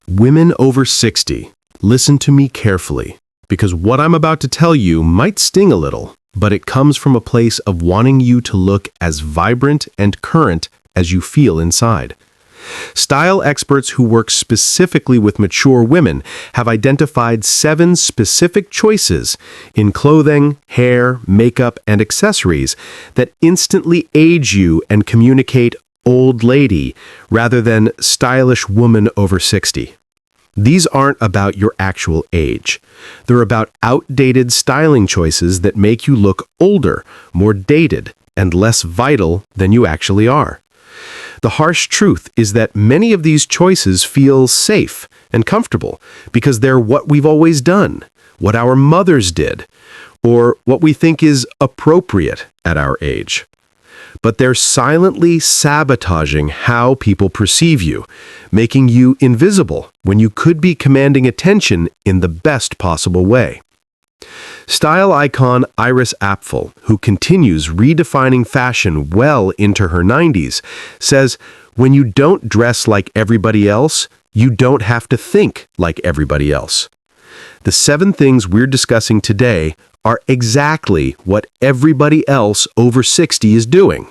Women over 60, listen to me carefully, because what I'm about to tell you might sting a little, but it comes from a place of wanting you to look as vibrant and current as you feel inside. Style experts who work specifically with mature women have identified 7 specific choices in clothing, hair, makeup, and accessories that instantly age you and communicate old lady rather than stylish woman over 60. These aren't about your actual age. They're about outdated styling choices that make you look older, more dated, and less vital than you actually are. The harsh truth is that many of these choices feel safe and comfortable because they're what we've always done, what our mothers did, or what we think is appropriate at our age. But they're silently sabotaging how people perceive you, making you invisible when you could be commanding attention in the best possible way. Style icon Iris Apfel, who continues redefining fashion well into her 90s, says, "When you don't dress like everybody else, you don't have to think like everybody else." The 7 things we're discussing today are exactly what everybody else over 60 is doing,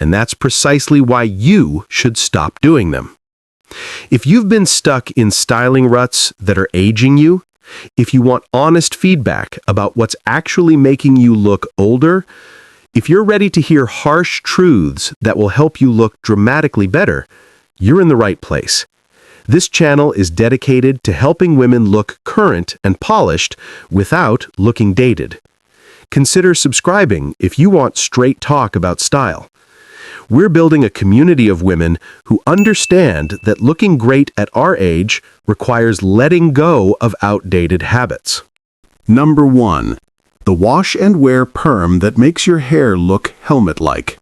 and that's precisely why you should stop doing them. If you've been stuck in styling ruts that are aging you, if you want honest feedback about what's actually making you look older, if you're ready to hear harsh truths that will help you look dramatically better, you're in the right place. This channel is dedicated to helping women look current and polished without looking dated. Consider subscribing if you want straight talk about style. We're building a community of women who understand that looking great at our age requires letting go of outdated habits. Number 1. The wash and wear perm that makes your hair look helmet-like.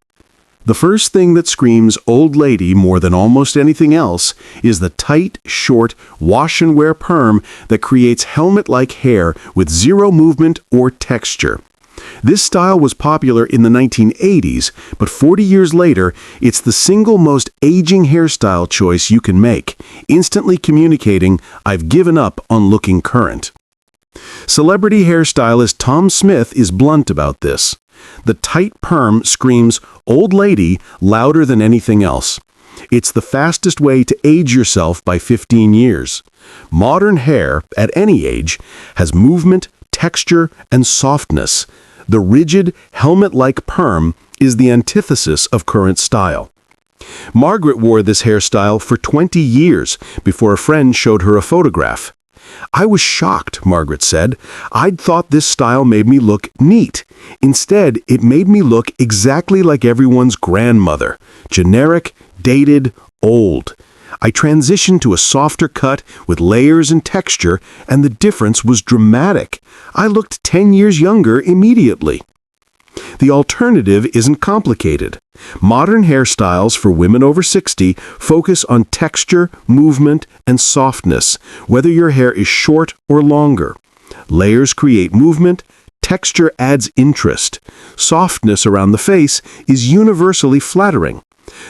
The first thing that screams old lady more than almost anything else is the tight, short, wash and wear perm that creates helmet-like hair with zero movement or texture. This style was popular in the 1980s, but 40 years later, it's the single most aging hairstyle choice you can make, instantly communicating, "I've given up on looking current." Celebrity hairstylist Tom Smith is blunt about this. The tight perm screams old lady louder than anything else. It's the fastest way to age yourself by 15 years. Modern hair, at any age, has movement, texture, and softness. The rigid, helmet-like perm is the antithesis of current style. Margaret wore this hairstyle for 20 years before a friend showed her a photograph. "I was shocked," Margaret said. "I'd thought this style made me look neat. Instead, it made me look exactly like everyone's grandmother. Generic, dated, old. I transitioned to a softer cut with layers and texture, and the difference was dramatic. I looked 10 years younger immediately." The alternative isn't complicated. Modern hairstyles for women over 60 focus on texture, movement, and softness, whether your hair is short or longer. Layers create movement, texture adds interest. Softness around the face is universally flattering.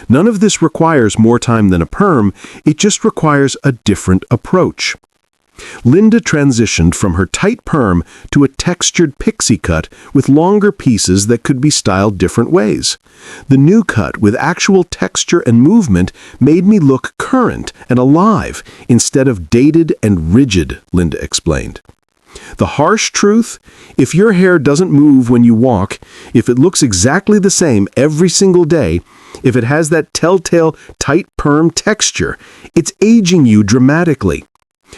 None of this requires more time than a perm, it just requires a different approach. Linda transitioned from her tight perm to a textured pixie cut with longer pieces that could be styled different ways. The new cut with actual texture and movement made me look current and alive instead of dated and rigid, Linda explained. The harsh truth? If your hair doesn't move when you walk, if it looks exactly the same every single day, if it has that telltale tight perm texture, it's aging you dramatically.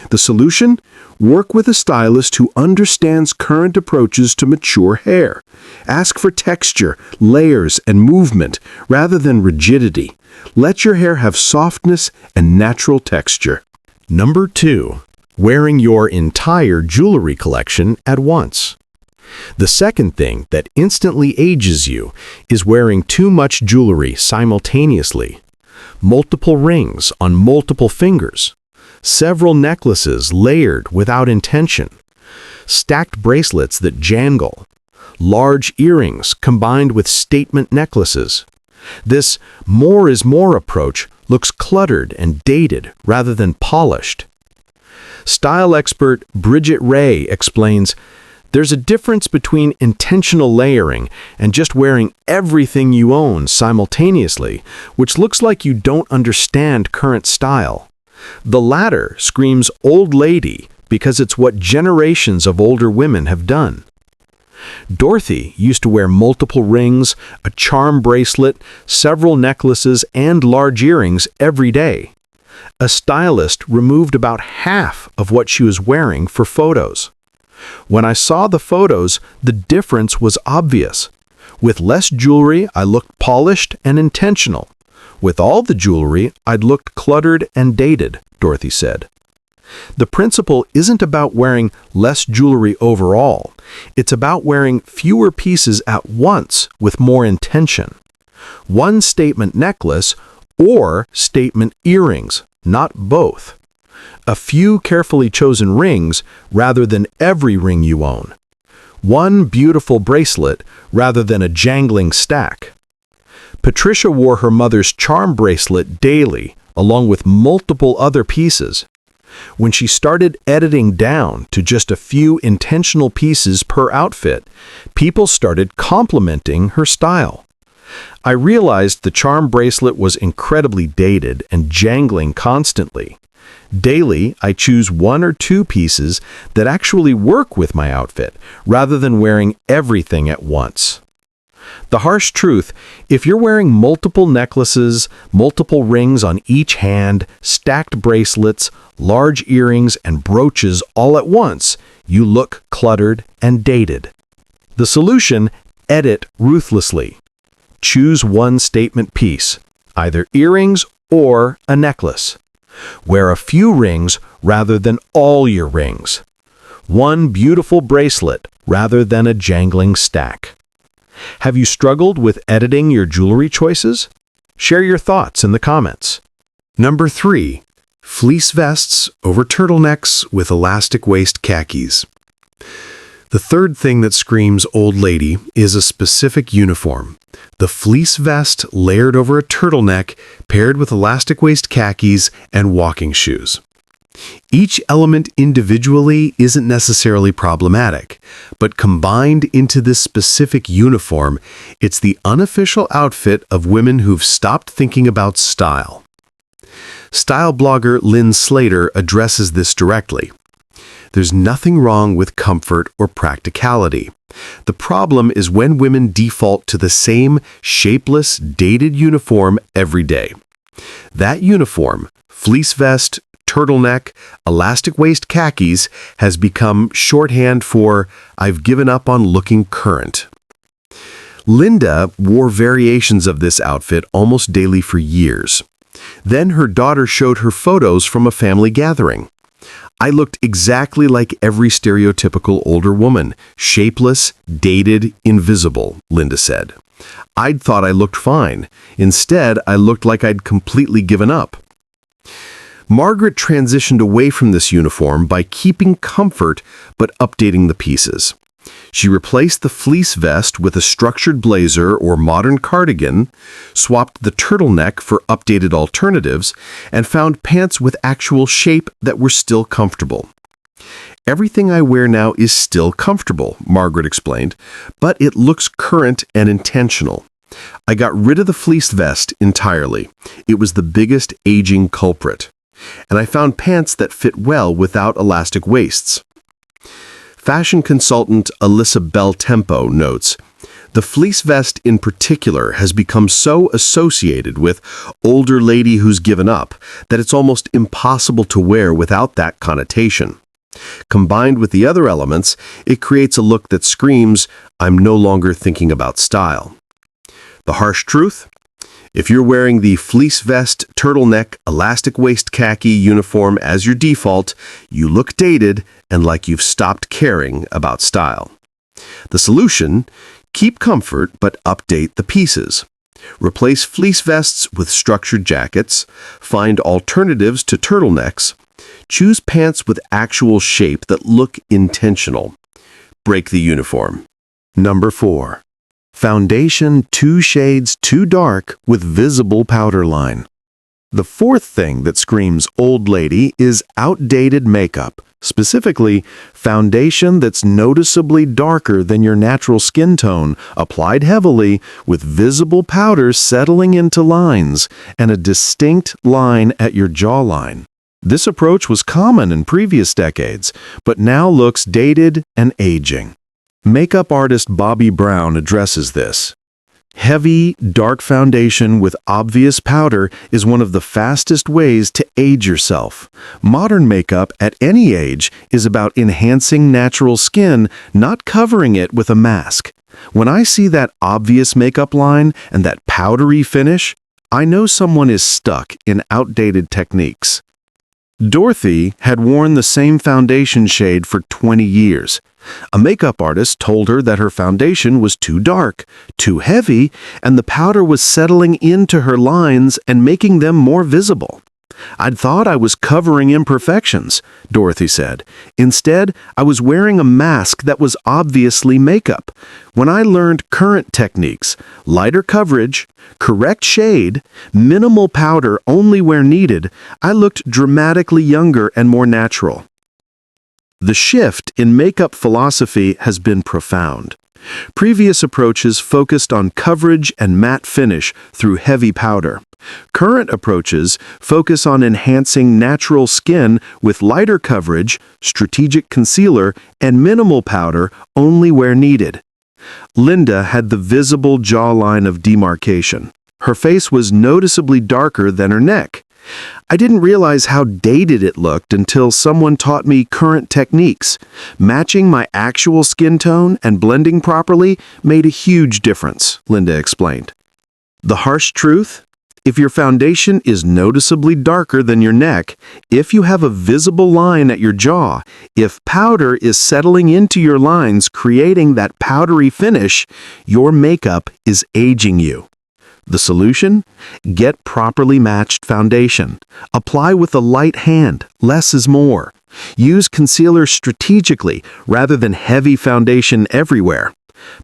The solution? Work with a stylist who understands current approaches to mature hair. Ask for texture, layers, and movement rather than rigidity. Let your hair have softness and natural texture. Number 2. Wearing your entire jewelry collection at once. The second thing that instantly ages you is wearing too much jewelry simultaneously. Multiple rings on multiple fingers. Several necklaces layered without intention. Stacked bracelets that jangle. Large earrings combined with statement necklaces. This more is more approach looks cluttered and dated rather than polished. Style expert Bridget Ray explains, "There's a difference between intentional layering and just wearing everything you own simultaneously, which looks like you don't understand current style. The latter screams old lady because it's what generations of older women have done." Dorothy used to wear multiple rings, a charm bracelet, several necklaces, and large earrings every day. A stylist removed about half of what she was wearing for photos. When I saw the photos, the difference was obvious. With less jewelry, I looked polished and intentional. With all the jewelry, I'd looked cluttered and dated, Dorothy said. The principle isn't about wearing less jewelry overall. It's about wearing fewer pieces at once with more intention. One statement necklace or statement earrings, not both. A few carefully chosen rings rather than every ring you own. One beautiful bracelet rather than a jangling stack. Patricia wore her mother's charm bracelet daily, along with multiple other pieces. When she started editing down to just a few intentional pieces per outfit, people started complimenting her style. I realized the charm bracelet was incredibly dated and jangling constantly. Daily, I choose one or two pieces that actually work with my outfit, rather than wearing everything at once. The harsh truth, if you're wearing multiple necklaces, multiple rings on each hand, stacked bracelets, large earrings, and brooches all at once, you look cluttered and dated. The solution, edit ruthlessly. Choose one statement piece, either earrings or a necklace. Wear a few rings rather than all your rings. One beautiful bracelet rather than a jangling stack. Have you struggled with editing your jewelry choices? Share your thoughts in the comments. Number 3. Fleece vests over turtlenecks with elastic waist khakis. The third thing that screams old lady is a specific uniform. The fleece vest layered over a turtleneck paired with elastic waist khakis and walking shoes. Each element individually isn't necessarily problematic, but combined into this specific uniform, it's the unofficial outfit of women who've stopped thinking about style. Style blogger Lynn Slater addresses this directly. There's nothing wrong with comfort or practicality. The problem is when women default to the same shapeless, dated uniform every day. That uniform, fleece vest, turtleneck, elastic waist khakis, has become shorthand for "I've given up on looking current." Linda wore variations of this outfit almost daily for years. Then her daughter showed her photos from a family gathering. "I looked exactly like every stereotypical older woman, shapeless, dated, invisible," Linda said. "I'd thought I looked fine. Instead, I looked like I'd completely given up." Margaret transitioned away from this uniform by keeping comfort but updating the pieces. She replaced the fleece vest with a structured blazer or modern cardigan, swapped the turtleneck for updated alternatives, and found pants with actual shape that were still comfortable. "Everything I wear now is still comfortable," Margaret explained, "but it looks current and intentional. I got rid of the fleece vest entirely. It was the biggest aging culprit. And I found pants that fit well without elastic waists." Fashion consultant Alyssa Bell Tempo notes, "The fleece vest in particular has become so associated with older lady who's given up that it's almost impossible to wear without that connotation. Combined with the other elements, it creates a look that screams, 'I'm no longer thinking about style.'" The harsh truth? If you're wearing the fleece vest, turtleneck, elastic waist khaki uniform as your default, you look dated and like you've stopped caring about style. The solution? Keep comfort but update the pieces. Replace fleece vests with structured jackets. Find alternatives to turtlenecks. Choose pants with actual shape that look intentional. Break the uniform. Number 4. Foundation 2 shades too dark with visible powder line. The fourth thing that screams old lady is outdated makeup, specifically foundation that's noticeably darker than your natural skin tone, applied heavily with visible powder settling into lines and a distinct line at your jawline. This approach was common in previous decades, but now looks dated and aging. Makeup artist Bobby Brown addresses this. Heavy, dark foundation with obvious powder is one of the fastest ways to age yourself. Modern makeup at any age is about enhancing natural skin, not covering it with a mask. When I see that obvious makeup line and that powdery finish, I know someone is stuck in outdated techniques. Dorothy had worn the same foundation shade for 20 years. A makeup artist told her that her foundation was too dark, too heavy, and the powder was settling into her lines and making them more visible. "I'd thought I was covering imperfections," Dorothy said. "Instead, I was wearing a mask that was obviously makeup. When I learned current techniques, lighter coverage, correct shade, minimal powder only where needed, I looked dramatically younger and more natural." The shift in makeup philosophy has been profound. Previous approaches focused on coverage and matte finish through heavy powder. Current approaches focus on enhancing natural skin with lighter coverage, strategic concealer, and minimal powder only where needed. Linda had the visible jawline of demarcation. Her face was noticeably darker than her neck. "I didn't realize how dated it looked until someone taught me current techniques. Matching my actual skin tone and blending properly made a huge difference," Linda explained. The harsh truth? If your foundation is noticeably darker than your neck, if you have a visible line at your jaw, if powder is settling into your lines creating that powdery finish, your makeup is aging you. The solution? Get properly matched foundation. Apply with a light hand, less is more. Use concealer strategically rather than heavy foundation everywhere.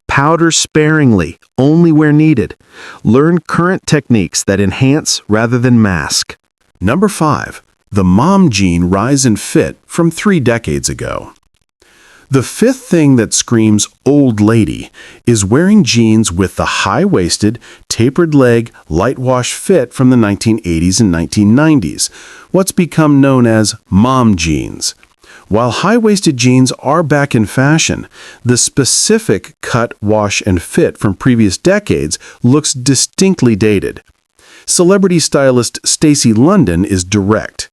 Powder sparingly, only where needed. Learn current techniques that enhance rather than mask. Number 5. The mom jean rise and fit from 3 decades ago. The fifth thing that screams old lady is wearing jeans with the high-waisted, tapered leg, light wash fit from the 1980s and 1990s, what's become known as mom jeans. While high-waisted jeans are back in fashion, the specific cut, wash, and fit from previous decades looks distinctly dated. Celebrity stylist Stacey London is direct.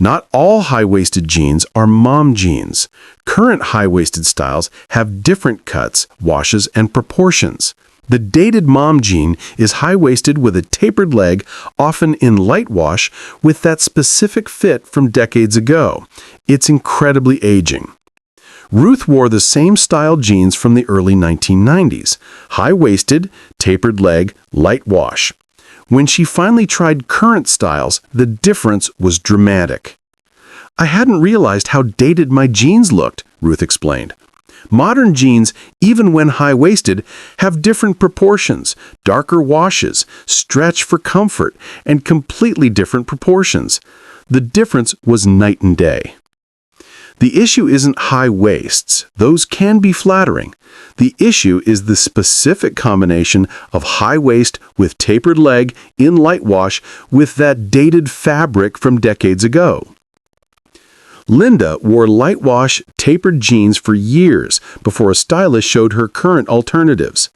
Not all high-waisted jeans are mom jeans. Current high-waisted styles have different cuts, washes, and proportions. The dated mom jean is high-waisted with a tapered leg, often in light wash, with that specific fit from decades ago. It's incredibly aging. Ruth wore the same style jeans from the early 1990s. High-waisted, tapered leg, light wash. When she finally tried current styles, the difference was dramatic. "I hadn't realized how dated my jeans looked," Ruth explained. Modern jeans, even when high-waisted, have different proportions, darker washes, stretch for comfort, and completely different proportions. The difference was night and day. The issue isn't high waists. Those can be flattering. The issue is the specific combination of high waist with tapered leg in light wash with that dated fabric from decades ago. Linda wore light wash tapered jeans for years before a stylist showed her current alternatives.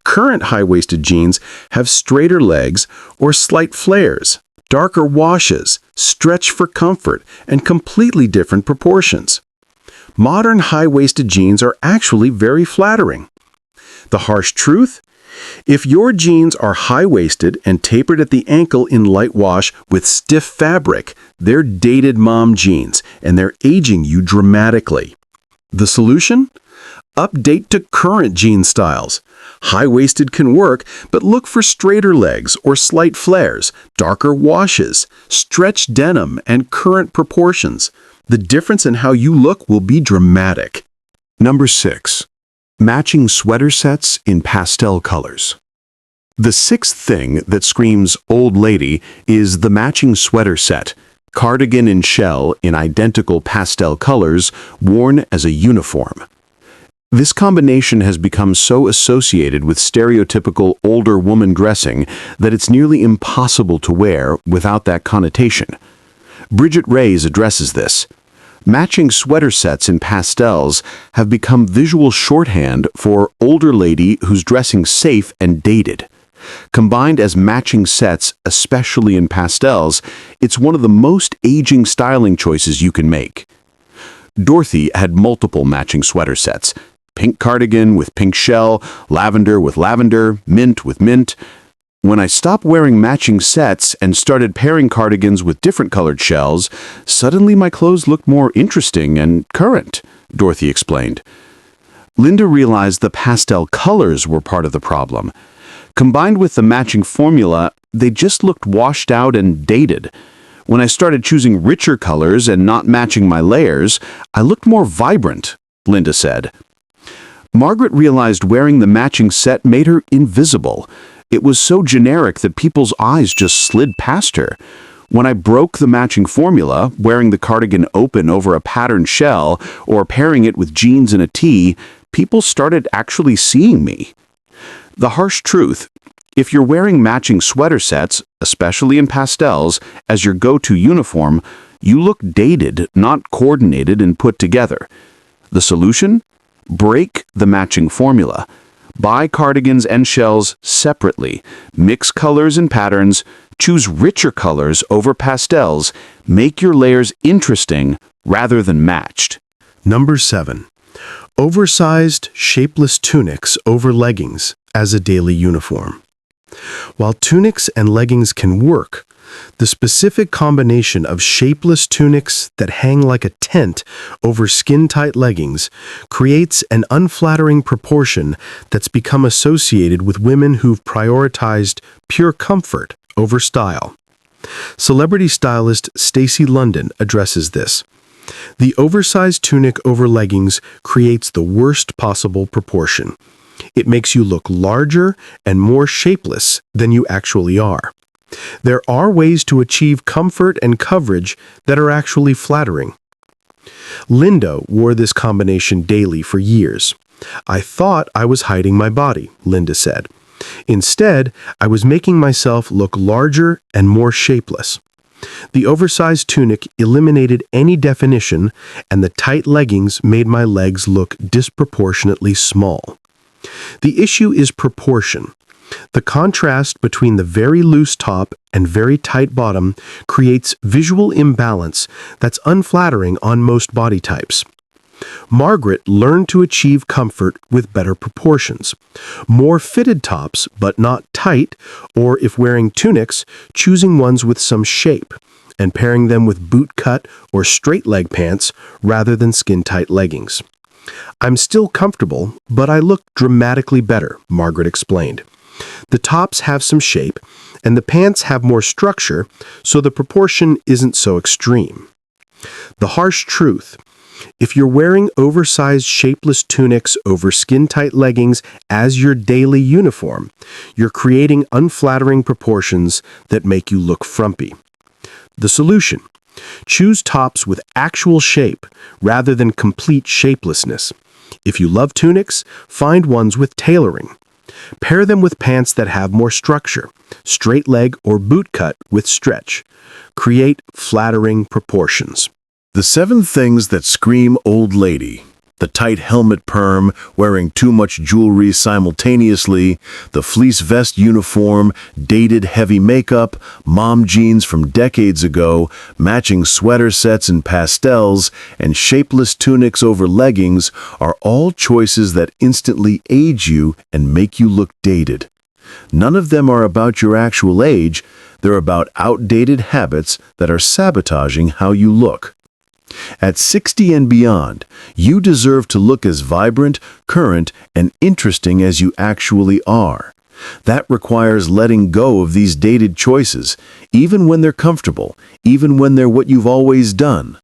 Current high-waisted jeans have straighter legs or slight flares, darker washes, stretch for comfort, and completely different proportions. Modern high-waisted jeans are actually very flattering. The harsh truth? If your jeans are high-waisted and tapered at the ankle in light wash with stiff fabric, they're dated mom jeans, and they're aging you dramatically. The solution? Update to current jean styles. High-waisted can work, but look for straighter legs or slight flares, darker washes, stretched denim, and current proportions. The difference in how you look will be dramatic. Number 6. Matching sweater sets in pastel colors. The sixth thing that screams old lady is the matching sweater set, cardigan and shell in identical pastel colors, worn as a uniform. This combination has become so associated with stereotypical older woman dressing that it's nearly impossible to wear without that connotation. Bridget Reyes addresses this. Matching sweater sets in pastels have become visual shorthand for older lady who's dressing safe and dated. Combined as matching sets, especially in pastels, it's one of the most aging styling choices you can make. Dorothy had multiple matching sweater sets. Pink cardigan with pink shell, lavender with lavender, mint with mint. When I stopped wearing matching sets and started pairing cardigans with different colored shells, suddenly my clothes looked more interesting and current, Dorothy explained. Linda realized the pastel colors were part of the problem. Combined with the matching formula, they just looked washed out and dated. When I started choosing richer colors and not matching my layers, I looked more vibrant, Linda said. Margaret realized wearing the matching set made her invisible. It was so generic that people's eyes just slid past her. When I broke the matching formula, wearing the cardigan open over a patterned shell or pairing it with jeans and a tee, people started actually seeing me. The harsh truth, if you're wearing matching sweater sets, especially in pastels, as your go-to uniform, you look dated, not coordinated and put together. The solution? Break the matching formula. Buy cardigans and shells separately. Mix colors and patterns. Choose richer colors over pastels. Make your layers interesting rather than matched. Number 7. Oversized, shapeless tunics over leggings as a daily uniform. While tunics and leggings can work, the specific combination of shapeless tunics that hang like a tent over skin-tight leggings creates an unflattering proportion that's become associated with women who've prioritized pure comfort over style. Celebrity stylist Stacey London addresses this. The oversized tunic over leggings creates the worst possible proportion. It makes you look larger and more shapeless than you actually are. There are ways to achieve comfort and coverage that are actually flattering. Linda wore this combination daily for years. I thought I was hiding my body, Linda said. Instead, I was making myself look larger and more shapeless. The oversized tunic eliminated any definition, and the tight leggings made my legs look disproportionately small. The issue is proportion. The contrast between the very loose top and very tight bottom creates visual imbalance that's unflattering on most body types. Margaret learned to achieve comfort with better proportions. More fitted tops, but not tight, or if wearing tunics, choosing ones with some shape, and pairing them with boot-cut or straight-leg pants rather than skin-tight leggings. I'm still comfortable, but I look dramatically better, Margaret explained. The tops have some shape, and the pants have more structure, so the proportion isn't so extreme. The harsh truth: if you're wearing oversized shapeless tunics over skin-tight leggings as your daily uniform, you're creating unflattering proportions that make you look frumpy. The solution: choose tops with actual shape rather than complete shapelessness. If you love tunics, find ones with tailoring. Pair them with pants that have more structure, straight leg or boot cut with stretch. Create flattering proportions. The 7 things that scream old lady. The tight helmet perm, wearing too much jewelry simultaneously, the fleece vest uniform, dated heavy makeup, mom jeans from decades ago, matching sweater sets in pastels, and shapeless tunics over leggings are all choices that instantly age you and make you look dated. None of them are about your actual age, they're about outdated habits that are sabotaging how you look. At 60 and beyond, you deserve to look as vibrant, current, and interesting as you actually are. That requires letting go of these dated choices, even when they're comfortable, even when they're what you've always done.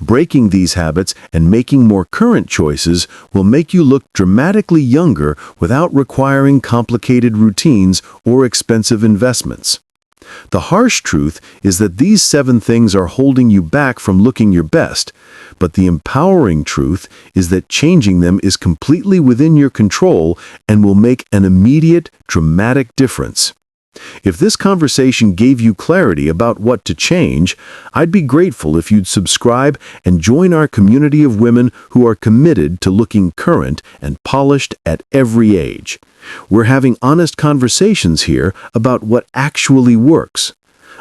Breaking these habits and making more current choices will make you look dramatically younger without requiring complicated routines or expensive investments. The harsh truth is that these 7 things are holding you back from looking your best, but the empowering truth is that changing them is completely within your control and will make an immediate, dramatic difference. If this conversation gave you clarity about what to change, I'd be grateful if you'd subscribe and join our community of women who are committed to looking current and polished at every age. We're having honest conversations here about what actually works.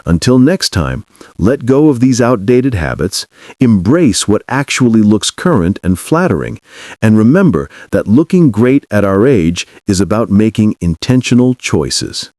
Until next time, let go of these outdated habits, embrace what actually looks current and flattering, and remember that looking great at our age is about making intentional choices.